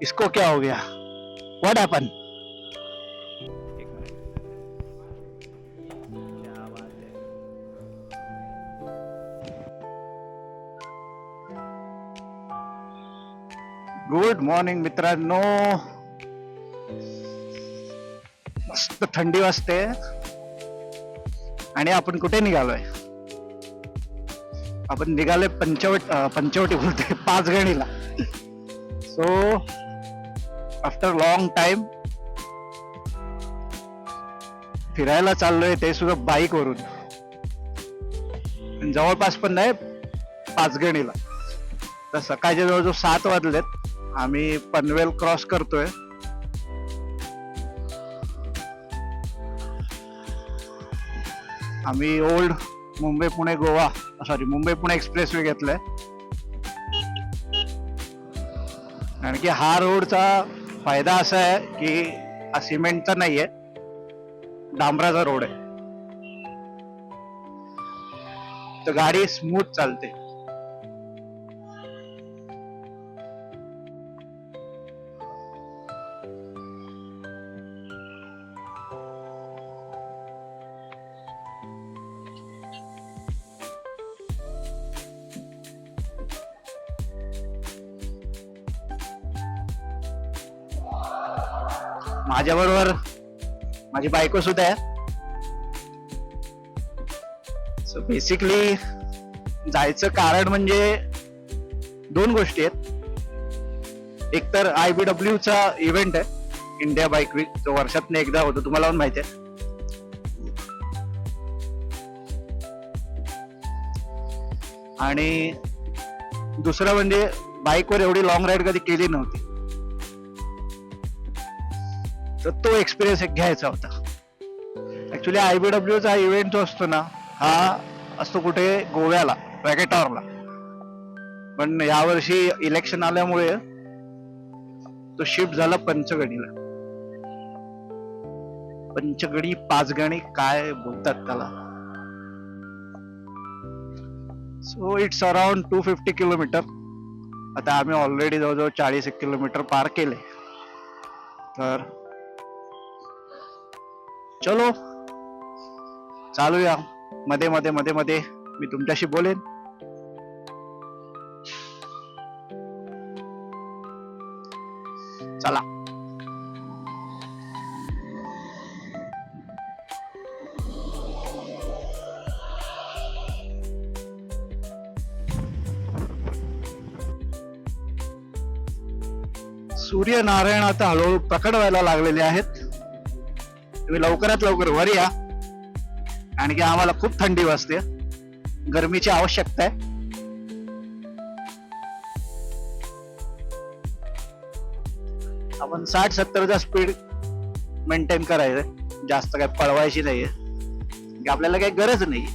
इसको क्या हो गया? What happen? एक मिनट, क्या बात है। गुड मॉर्निंग मित्रांनो. मस्त थंडी वाजते आणि आपण कुठे निघालोय? आपण निघालोय पंचवटी बोलते, पाचगणीला. सो आफ्टर लॉंग टाइम फिरायला चाललोय, ते सुद्धा बाईक वरून. जवळपास पण नाही, पाचगणीला. तर सकाळचे जवळजवळ 7 वाजलेत. आम्ही पनवेल क्रॉस करतोय. आम्ही old Mumbai Pune Goa Mumbai Pune express way घेतलाय. कारण की हा रोडचा फायदा असा आहे की हा सिमेंटचा नाहीये, डांबराचा रोड आहे. तर गाडी स्मूथ चालते. माझ्या बरोबर माझी बायको सुद्धा आहे. सो बेसिकली जायचं कारण म्हणजे 2 गोष्टी आहेत. एक तर IBW चा इव्हेंट आहे, इंडिया बाईक वीक, जो वर्षातून एकदा होतो, तुम्हाला पण माहिती आहे. आणि दुसरं म्हणजे बाईकवर एवढी लॉंग राईड कधी केली नव्हती, तर तो एक्सपिरियन्स एक घ्यायचा होता. ऍक्च्युली IBW चा इव्हेंट जो असतो ना, हा असतो कुठे गोव्याला, वॅगेटॉरला. पण यावर्षी इलेक्शन आल्यामुळे तो शिफ्ट झाला पंचगणीला. पंचगणी, पाचगणी, काय बोलतात त्याला. So it's around 250 kilometre. आता आम्ही ऑलरेडी जवळजवळ 40 किलोमीटर पार केले. तर चलो चालूया. मध्ये मध्ये मध्ये मध्ये मी तुमच्याशी बोलेन. चला. सूर्यनारायण आता हळूहळू प्रकट व्हायला लागलेले आहेत. तुम्ही लवकरात लवकर वर या, कारण की आम्हाला खूप थंडी वाजते, गरमीची आवश्यकता आहे. आपण 60-70 स्पीड मेंटेन करायचं, जास्त काय पळवायची नाहीये, की आपल्याला काही गरज नाही.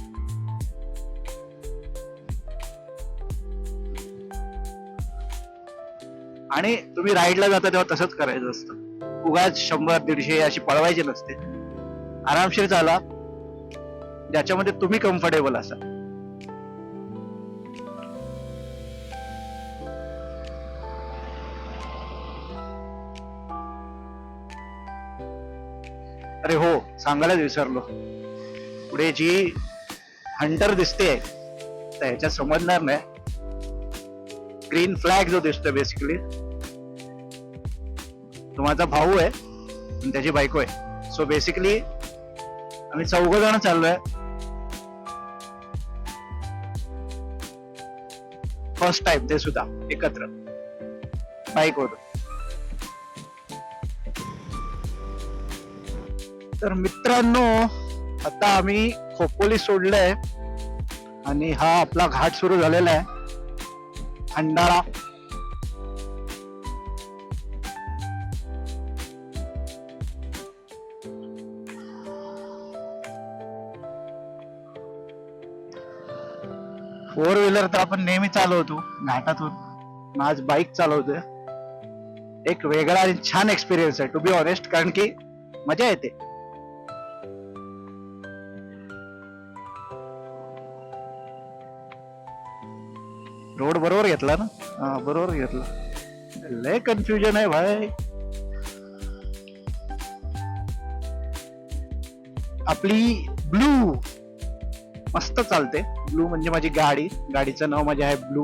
आणि तुम्ही राईडला जाता तेव्हा तसंच करायचं असतं. उगाच 100-150 अशी पळवायची नसते. आरामशीर चाला, ज्याच्यामध्ये तुम्ही कम्फर्टेबल असाल. अरे हो, सांगायलाच विसरलो. पुढे जी हंटर दिसते, तर ह्याच्यात समजणार नाही. ग्रीन फ्लॅग जो दिसतोय, बेसिकली तो माझा भाऊ आहे आणि त्याची बायको आहे. सो बेसिकली आम्ही 4 जण चाललोय. फर्स्ट टाइम ते सुद्धा एकत्र बाईक वरून. तर मित्रांनो, आता आम्ही खोपोली सोडलंय आणि हा आपला घाट सुरू झालेला आहे, खंडाळा. फोर व्हीलर तर आपण नेहमी चालवतो घाटातून, आज बाईक चालवतोय. एक वेगळा आणि छान एक्सपिरियन्स आहे, टू बी ऑनेस्ट, कारण की मजा येते. रोड बरोबर घेतला ना? हा, बरोबर घेतला. लय कन्फ्युजन आहे भाई. आपली ब्लू मस्त चालते. ब्लू म्हणजे माझी गाडी, गाडीचं नाव माझे आहे ब्लू.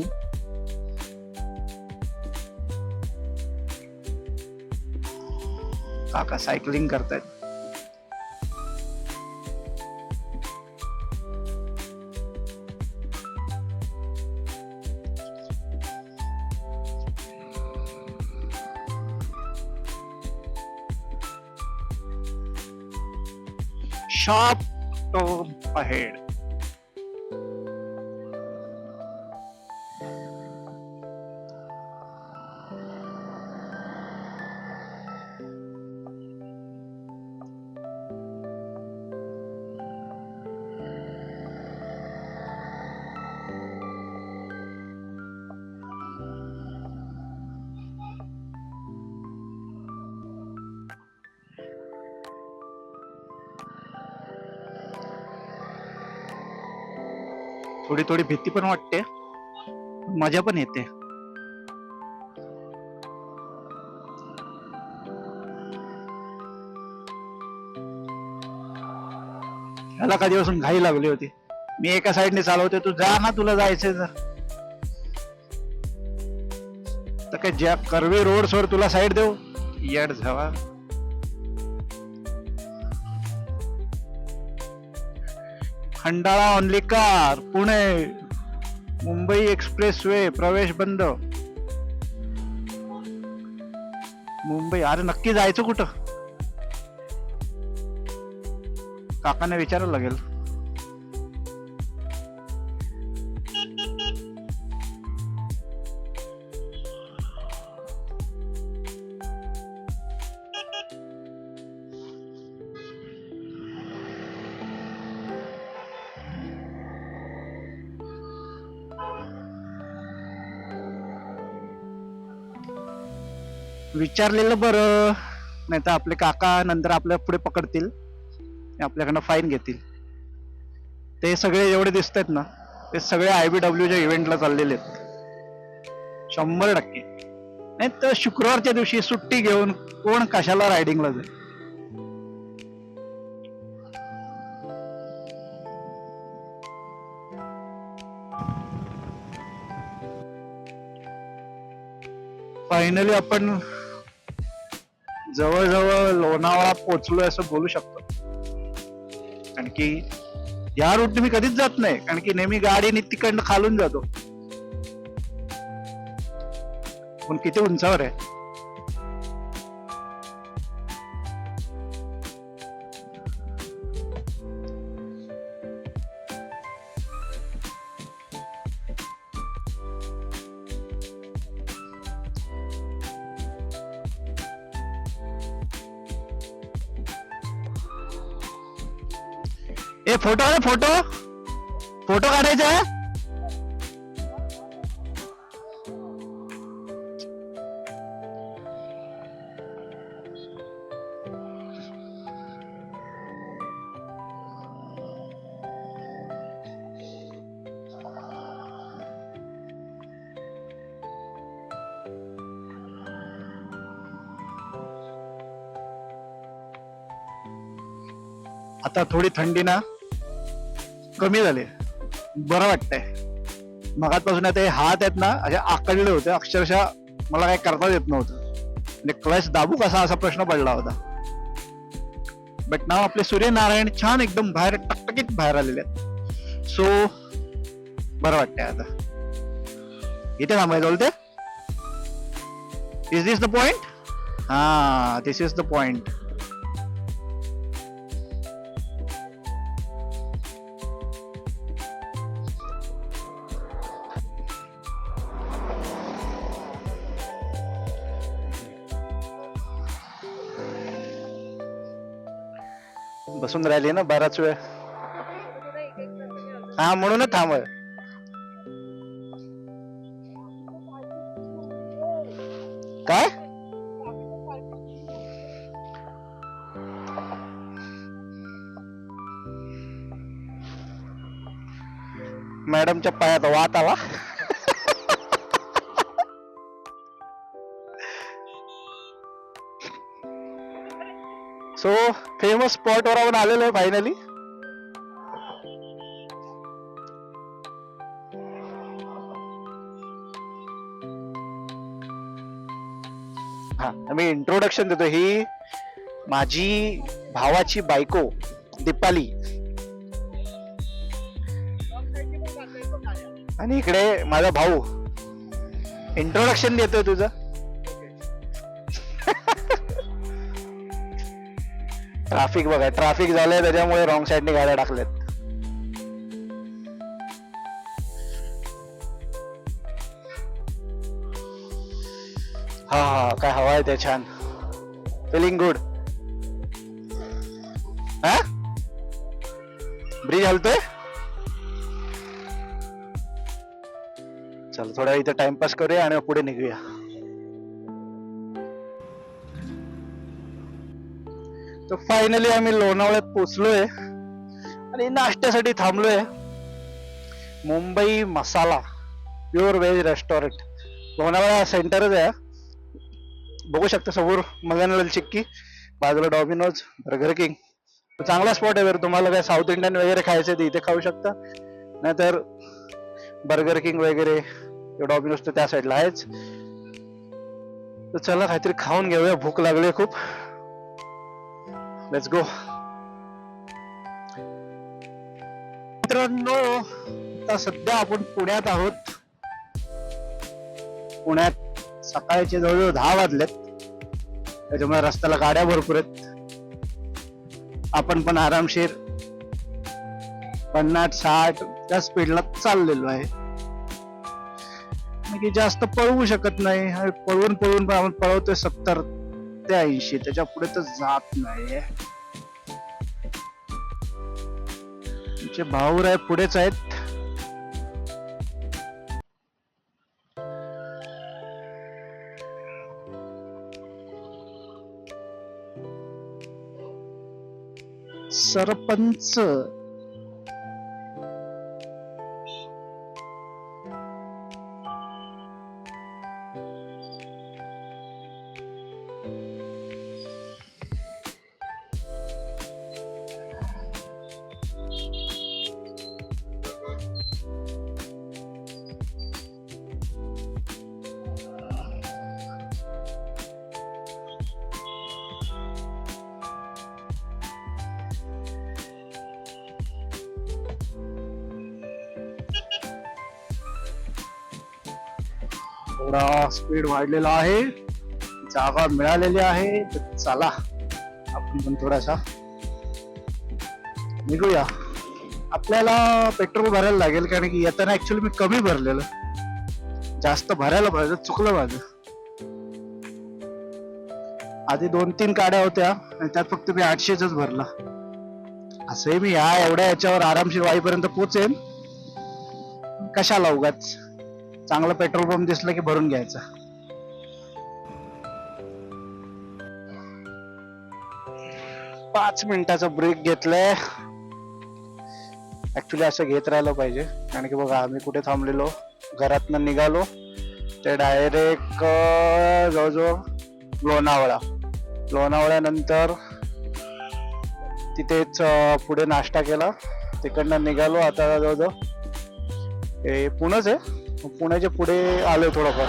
काका सायकलिंग करतायत. Sharp turn ahead. थोडी थोडी भीती पण वाटते, मजा पण येते. ह्याला कधीपासून घाई लागली होती. मी एका साईडने चालवते, तू जा ना, तुला जायचंय तर काय ज्या कर्वे रोड्स वर तुला साईड देऊ येड झावा. Khandala only car, Pune Mumbai express way प्रवेश बंद. मुंबई, अरे नक्की जायचं कुठं? काकाने विचारायला लागेल. विचारलेलं बरं, नाही तर आपले काका नंतर आपल्या पुढे पकडतील, आपल्याकडनं फाईन घेतील. ते सगळे एवढे दिसत आहेत ना, ते सगळे IBWच्या इव्हेंटला चाललेले आहेत 100%. नाही तर शुक्रवारच्या दिवशी सुट्टी घेऊन कोण कशाला रायडिंगला जाईल. फायनली आपण जवळजवळ लोणावळा पोहोचलोय असं बोलू शकतो. कारण की या रूट मी कधीच जात नाही, कारण की नेहमी गाडीने तिकडनं खालून जातो. पण किती उंचावर आहे. ए फोटो आहे, फोटो फोटो काढायचा आहे. आता थोडी थंडी ना कमी झाली, बरं वाटतंय. मगातपासून आता हे हात आहेत ना असे आकडले होते, अक्षरशः मला काही करता येत नव्हतं. म्हणजे क्लच दाबू कसा असा प्रश्न पडला होता. बट नाव आपले सूर्यनारायण छान एकदम बाहेर टकटकीत बाहेर आलेले आहेत. सो बरं वाटतंय. आता इथे थांबायचं बोलते. Is this the point? हा, दिस इज द पॉइंट. बसून राहिली ना बराच वेळ. हा, म्हणूनच थांब. काय मॅडमच्या पायात वात आला. सो फेमस स्पॉट वर आपण आलेलो आहे फायनली. हा मी इंट्रोडक्शन देतो. ही माझी भावाची बायको दीपाली, आणि इकडे माझा भाऊ. इंट्रोडक्शन देतोय तुझं. ट्रॅफिक बघा, ट्रॅफिक झालंय त्याच्यामुळे रॉंग साईडने गाड्या टाकल्यात. हा हा, काय हवा आहे ते छान. Feeling good. हा, ब्रिज हलतोय. चल थोडा इथं टाइमपास करूया आणि पुढे निघूया. तर फायनली आम्ही लोणावळ्यात पोहोचलोय आणि नाश्त्यासाठी थांबलोय. मुंबई मसाला प्युअर व्हेज रेस्टॉरंट, लोणावळा सेंटरच आहे. बघू शकता समोर मगनलाल चिक्की, बाजूला डॉमिनोज, बर्गर किंग. चांगला स्पॉट आहे. जर तुम्हाला काय साऊथ इंडियन वगैरे खायचं ते इथे खाऊ शकता, नाहीतर बर्गर किंग वगैरे डॉमिनोज तर त्या साईडला आहेच. तर चला काहीतरी खाऊन घेऊया, भूक लागली खूप. Let's go. मित्रांनो, आता सध्या आपण पुण्यात आहोत. पुण्यात सकाळचे जवळजवळ 10 वाजलेत, त्याच्यामुळे रस्त्याला गाड्या भरपूर आहेत. आपण पण आरामशीर 50-60 त्या स्पीडला चाललेलो आहे. की जास्त पळवू शकत नाही, आणि पळवून पळवून पण आपण पळवतोय 70 ते 80, त्याच्या पुढे तर जात नाही. तुमचे भाऊराय पुढेच आहेत. सरपंच थोडा स्पीड वाढलेला आहे, जागा मिळालेली आहे. तर चला आपण पण थोडासा निघूया. आपल्याला पेट्रोल भरायला लागेल, कारण की येताना ऍक्च्युली मी कमी भरलेलं, जास्त भरायला पाहिजे, चुकलं माझं. आधी 2-3 गाड्या होत्या आणि त्यात फक्त मी 800च भरला. असंही मी एवढ्या याच्यावर आरामशीर वाईपर्यंत पोहोचेन. कशाला उगाच, चांगलं पेट्रोल पंप दिसलं की भरून घ्यायचं. पाच मिनिटाचा ब्रेक घेतलाय. ऍक्च्युली असं घेत राहिलं पाहिजे, कारण की बघा आम्ही कुठे थांबलेलो, घरातनं निघालो ते डायरेक्ट जवळजवळ लोणावळा. लोणावळ्यानंतर तिथेच पुढे नाश्ता केला, तिकडनं निघालो. आता जवळजवळ हे पुणेच आहे, पुण्याच्या पुढे आलोय थोडंफार,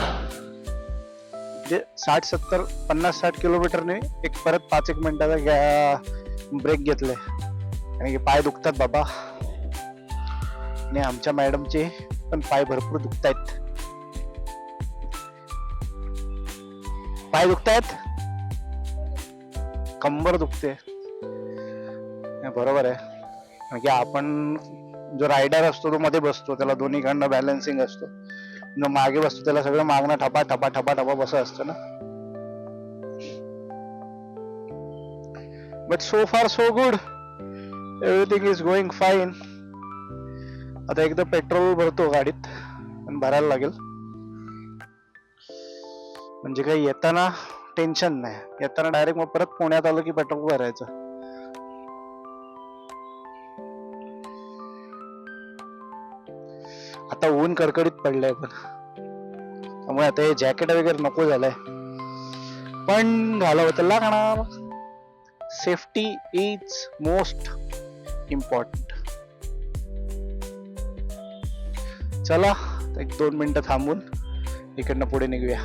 म्हणजे 60-70 50-60 किलोमीटरने एक परत 5-1 मिनिटाचा ब्रेक घेतलाय, कारण की पाय दुखतात बाबा. आणि आमच्या मॅडमचे पण पाय भरपूर दुखतायत. पाय दुखतायत, कंबर दुखते. बरोबर आहे, कारण की आपण जो रायडर असतो तो मध्ये बसतो, त्याला दोन्हीकडनं बॅलन्सिंग असतो. जो मागे बसतो त्याला सगळं मागणं ठपा ठपा ठपा ठपा बस असतं ना. बट सो फार so good, everything is going fine. आता एकदा पेट्रोल भरतो गाडीत आणि भरायला लागेल, म्हणजे काही येताना टेन्शन नाही. येताना डायरेक्ट मग परत पुण्यात आलो की पेट्रोल भरायचं. आता ऊन कडकडीत पडलंय, पण त्यामुळे आता हे जॅकेट वगैरे नको झालंय, पण घालावं तर लागणार. Safety is most important. चला 1-2 मिनिटं थांबून इकडनं पुढे निघूया.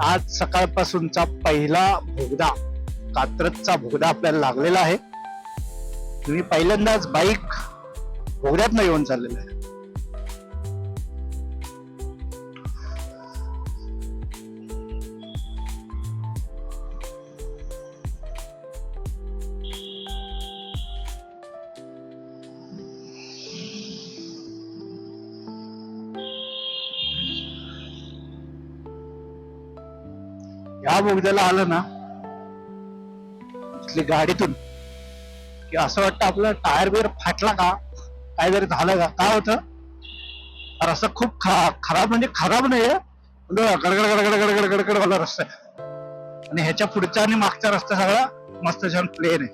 आज सकाळपासूनचा पहिला बोगदा, कात्रजचा बोगदा आपल्याला लागलेला आहे. मी पहिल्यांदाच बाईक बोगद्यातनं येऊन चाललेला आहे. या बोगद्याला आलं ना इथली गाडीतून की असं वाटतं आपलं टायर बियर फाटला का, काय जरी झालं का. काय होतं, रस्ता खूप खराब, म्हणजे खराब नाहीये, गडगड गडगड गडगड गडगड वाला रस्ता आहे. आणि ह्याच्या पुढचा आणि मागचा रस्ता सगळा मस्त छान प्लेन आहे.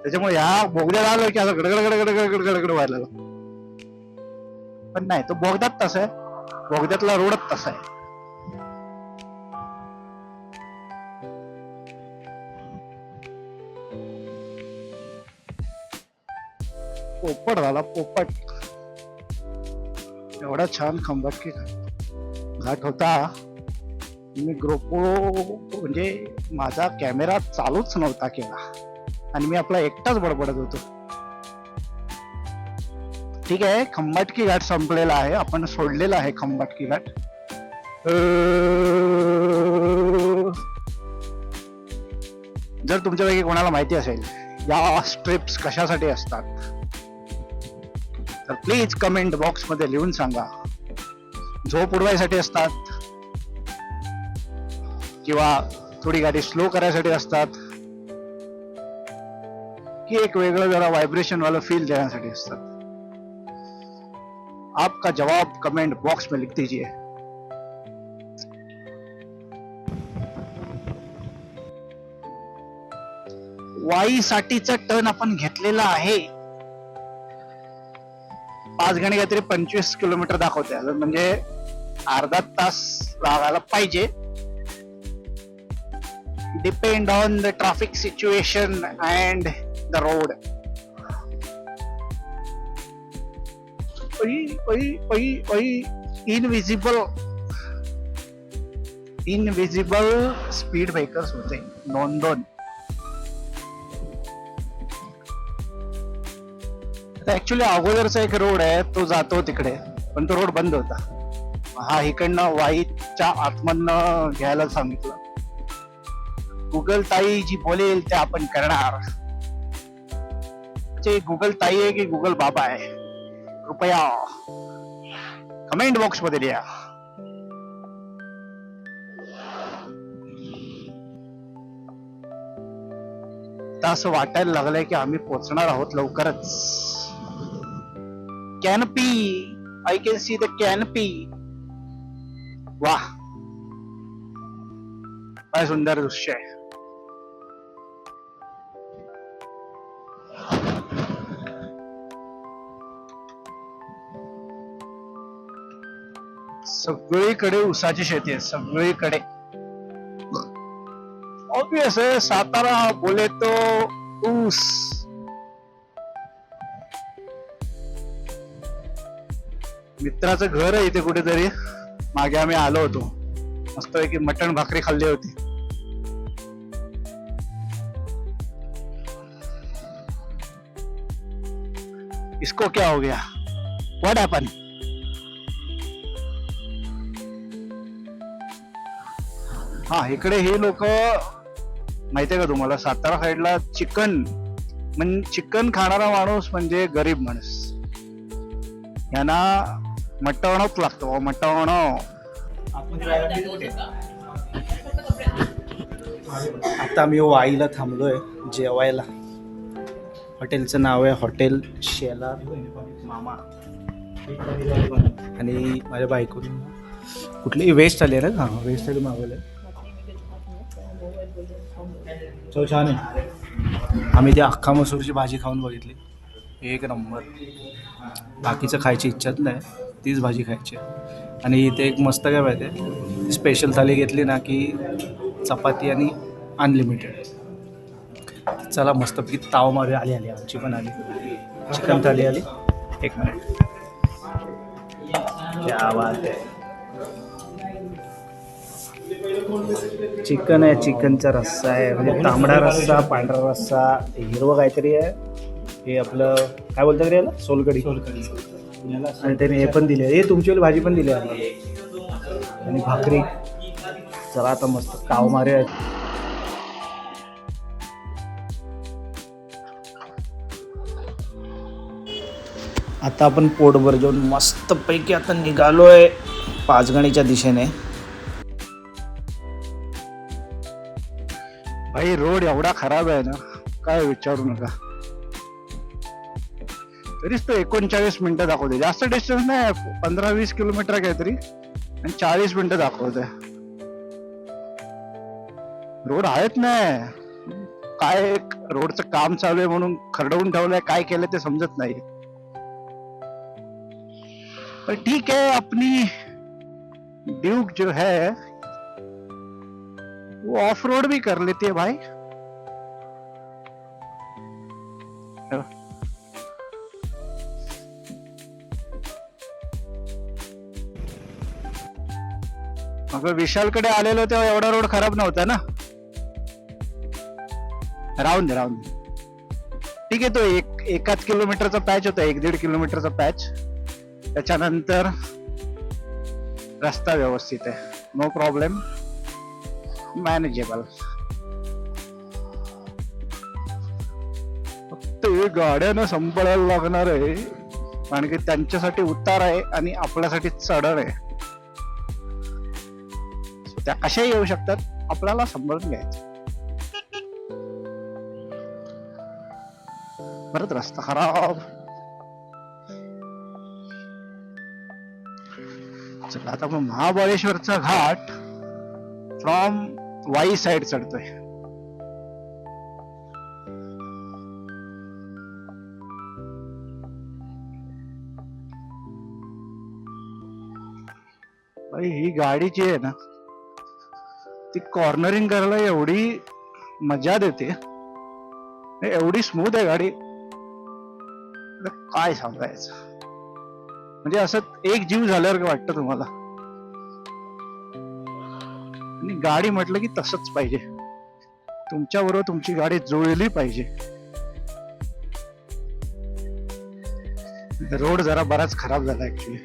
त्याच्यामुळे या बोगद्याला आलं की असं गडगड गडगड गडगड गडगड व्हायला लागलं. पण नाही, तो बोगद्यात तसा आहे, बोगद्यातला रोडच तसा आहे. पोपट झाला पोपट. एवढा छान खंबाटकी घाट होता. मी ग्रोप्रो म्हणजे माझा कॅमेरा चालूच नव्हता केला आणि मी आपला एकटाच बडबडत होतो. ठीक आहे, खंबाटकी घाट संपलेला आहे, आपण सोडलेला आहे खंबाटकी घाट. जर तुमच्यापैकी कोणाला माहिती असेल या स्ट्रिप्स कशासाठी असतात तर प्लीज कमेंट बॉक्स मध्ये लिहून सांगा. झोप उडवायसाठी असतात किंवा थोडी गाडी स्लो करायसाठी असतात की एक वेगळं जरा व्हायब्रेशन वाला फील देण्यासाठी असतात. आपका जवाब कमेंट बॉक्स में लिख दीजिए. वाईसाठीचा टर्न आपण घेतलेला आहे. 5 घंटे काहीतरी 25 किलोमीटर दाखवते, म्हणजे अर्धा तास लागायला पाहिजे. Depend on the traffic situation and the road. Invisible speed breakers होते 2-2. ऍक्च्युली अगोदरचा एक रोड आहे तो जातो तिकडे, पण तो रोड बंद होता. हा इकडनं वाईच्या आतमधनं घ्यायला सांगितलं. गुगल ताई जी बोलेल ते आपण करणार. गुगल ताई आहे की गुगल बाबा आहे, कृपया कमेंट बॉक्स मध्ये लिहा. असं वाटायला लागलंय की आम्ही पोहोचणार आहोत लवकरच. Canopy, I can see the canopy. वाह, काय सुंदर दृश्य आहे. सगळीकडे ऊसाची शेती आहे, सगळीकडे. ऑब्वियस आहे, सातारा बोले तो ऊस. मित्राचं घर आहे इथे कुठेतरी. मागे आम्ही आलो होतो, मस्त की मटण भाकरी खाल्ली होती. इसको क्या हो गया, व्हाट हॅपन? हा, इकडे हे लोक माहितीये का तुम्हाला, सातारा साईडला चिकन खाणारा माणूस म्हणजे गरीब माणूस. यांना मटणच लागतो, मटण. आता मी वाईला थांबलोय जेवायला. हॉटेलचं नाव आहे हॉटेल शेला मामा. आणि माझ्या बायकोने कुठली वेस्ट आली आहे ना, हा वेस्ट आली मागवलंय. चव छान आहे. आम्ही ती अख्खा मसूरची भाजी खाऊन बघितली, एक नंबर. बाकीचं खायची इच्छाच नाही, तीच भाजी खायची. आणि इथे एक मस्त काय माहिती आहे, स्पेशल थाली घेतली ना की चपाती आणि अनलिमिटेड. चला मस्तपैकी ताव मारूया. आली आली आमची पण आली, चिकन थाली आली. एक मिनिट. क्या बात आहे. चिकन आहे, चिकनचा रस्सा आहे, म्हणजे तांबडा रस्सा, पांढरा रस्सा, हिरवं काहीतरी आहे. हे आपलं काय बोलतात रे याला, सोलकढी. आणि त्याने हे पण दिले, हे तुमची भाजी पण दिली आम्हाला, आणि भाकरी. चला आता मस्त ताव मारूया. आता आपण पोटभर जेवून मस्तपैकी आता निघालोय पाचगणीच्या दिशेने. भाई रोड एवढा खराब आहे ना, काय विचारू नका. तरीच तो 39 मिनिटं दाखवते. जास्त डिस्टन्स नाही, 15-20 किलोमीटर काहीतरी, आणि 40 मिनिटं दाखवते. रोड आहेत नाही, काय रोडचं काम चालू आहे म्हणून खरडवून ठेवलंय, काय केलं ते समजत नाही. पर ठीक है, अपनी ड्यूक जो है वो ऑफ रोड भी कर लेती है भाई. अगं विशालकडे आलेलो तेव्हा एवढा रोड खराब नव्हता ना. राहून दे राहून दे. ठीक आहे, तो एकाच किलोमीटरचा पॅच होता, 1-1.5 किलोमीटरचा पॅच. त्याच्यानंतर रस्ता व्यवस्थित आहे, नो प्रॉब्लेम, मॅनेजेबल. फक्त हे गाड्यानं सांभाळायला लागणार आहे, कारण की त्यांच्यासाठी उतार आहे आणि आपल्यासाठी चढण आहे. त्या कशाही येऊ शकतात, आपल्याला सांभाळून घ्यायचं. परत रस्ता खराब. चला आता मग महाबळेश्वरचा घाट फ्रॉम वाई साइड चढतोय. भाई ही गाडी जी आहे ना, ती कॉर्नरिंग करायला एवढी मजा देते, एवढी स्मूथ आहे गाडी, काय सांगायचं. म्हणजे असं एक जीव झाल्यावर वाटतं तुम्हाला. आणि गाडी म्हटलं की तसंच पाहिजे, तुमच्या बरोबर तुमची गाडी जुळली पाहिजे. रोड जरा बराच खराब झाला ऍक्च्युली.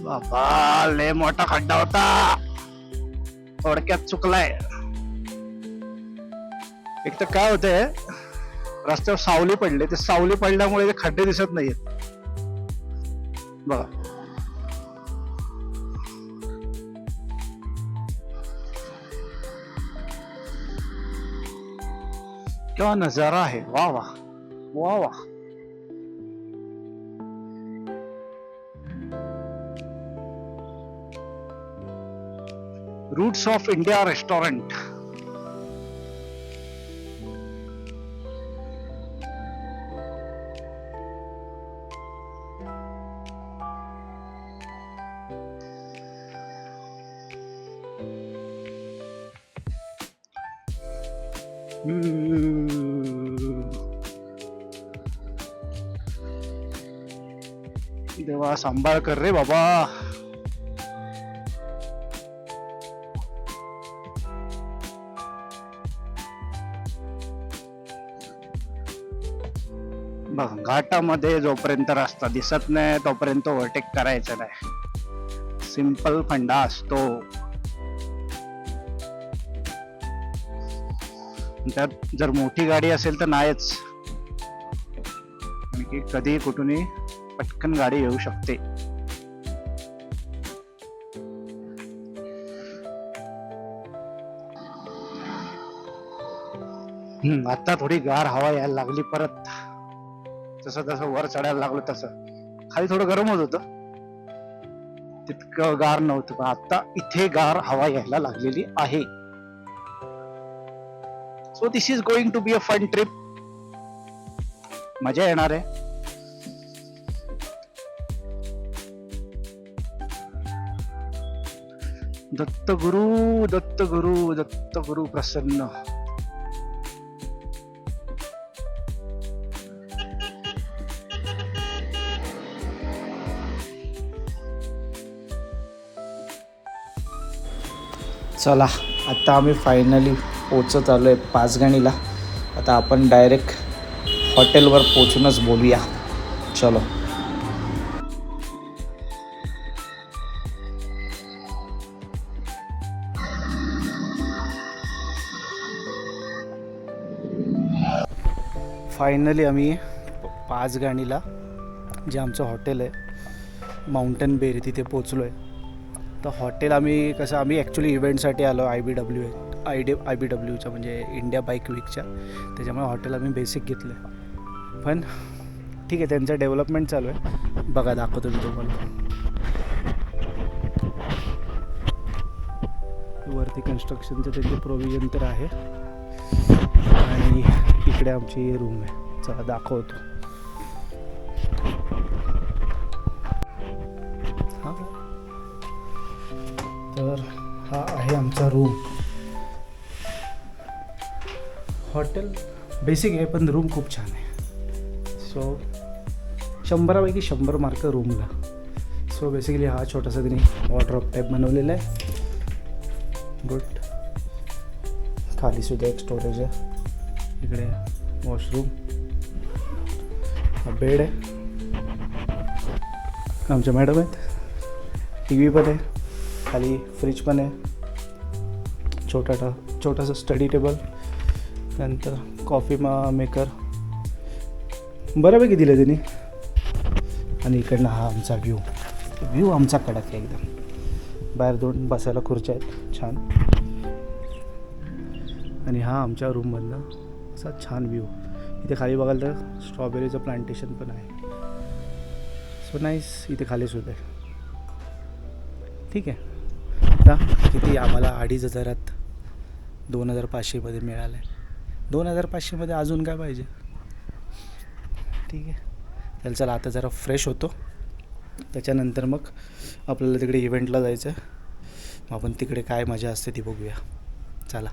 बाबा लय मोठा खड्डा होता, थोडक्यात चुकलाय. एक तर काय होतंय, रस्त्यावर सावली पडले, ते सावली पडल्यामुळे ते खड्डे दिसत नाहीयेत बघा. क्या नजारा आहे, वा वा वा वा. Roots of India restaurant. देवा सांभाळ कर रे बाबा. बघ, घाटामध्ये जोपर्यंत रस्ता दिसत नाही तोपर्यंत ओव्हरटेक करायचं नाही, सिंपल फंडा असतो. त्यात जर मोठी गाडी असेल तर नाहीच, की कधी कुठूनही पटकन गाडी येऊ शकते. आता थोडी गार हवा यायला लागली परत. जसं जसं वर चढायला लागलो तसं खाली थोडं गरम होत होतं, तितकं गार नव्हतं, पण आता इथे गार हवा यायला लागलेली आहे. So this is going to be a fun trip. मजा येणार आहे. दत्तगुरु दत्तगुरु दत्तगुरु प्रसन्न. चला आता आम्ही फायनली पोचत आलो आहे पाचगणीला. आता आपण डायरेक्ट हॉटेलवर पोचूनच बोलूया. चलो. फायनली आम्ही पाचगणीला जे आमचं हॉटेल आहे माउंटेन बेरी तिथे पोचलो आहे. तर हॉटेल आम्ही ॲक्च्युली इव्हेंटसाठी आलो आय बी डब्ल्यूच्या म्हणजे इंडिया बाईक वीकच्या. त्याच्यामुळे हॉटेल आम्ही बेसिक घेतलं आहे. पण ठीक आहे, त्यांचं डेव्हलपमेंट चालू आहे. बघा दाखवतो मी तुम्हाला. वरती कन्स्ट्रक्शनचं त्यांचे प्रोव्हिजन तर आहे आणि इकडे आमची रूम आहे. चला दाखवतो. हां, तर हा आहे आमचा रूम. हॉटेल बेसिक आहे पण रूम खूप छान आहे. सो 100पैकी 100 मार्क रूमला. सो बेसिकली हा छोटासा त्यांनी वॉर्डरोब टाईप बनवलेला आहे. गुड. खालीसुद्धा एक स्टोरेज आहे. इकडे वॉशरूम, हा बेड आहे. आमच्या मॅडम आहेत. टी व्ही पण आहे. खाली फ्रीज पण आहे. छोटासा स्टडी टेबल. नंतर कॉफी मेकर बऱ्यापैकी दिलं त्यांनी. आणि इकडनं हा आमचा व्ह्यू आमचा कडक आहे एकदम. बाहेर 2 बसायला खुर्च्या आहेत छान. आणि हा आमच्या रूममधनं असा छान व्ह्यू. इथे खाली बघाल तर स्ट्रॉबेरीचं प्लांटेशन पण आहे. So nice. इथे खाली सुद्धा आहे. ठीक आहे. आता किती आम्हाला 2,500 2,500मध्ये मिळालं आहे. 2,500मध्ये अजून काय पाहिजे. ठीक आहे. तर चला आता जरा फ्रेश होतो. त्याच्यानंतर मग आपल्याला तिकडे इव्हेंटला जायचं आहे. मग आपण तिकडे काय मजा असते ती बघूया. चला.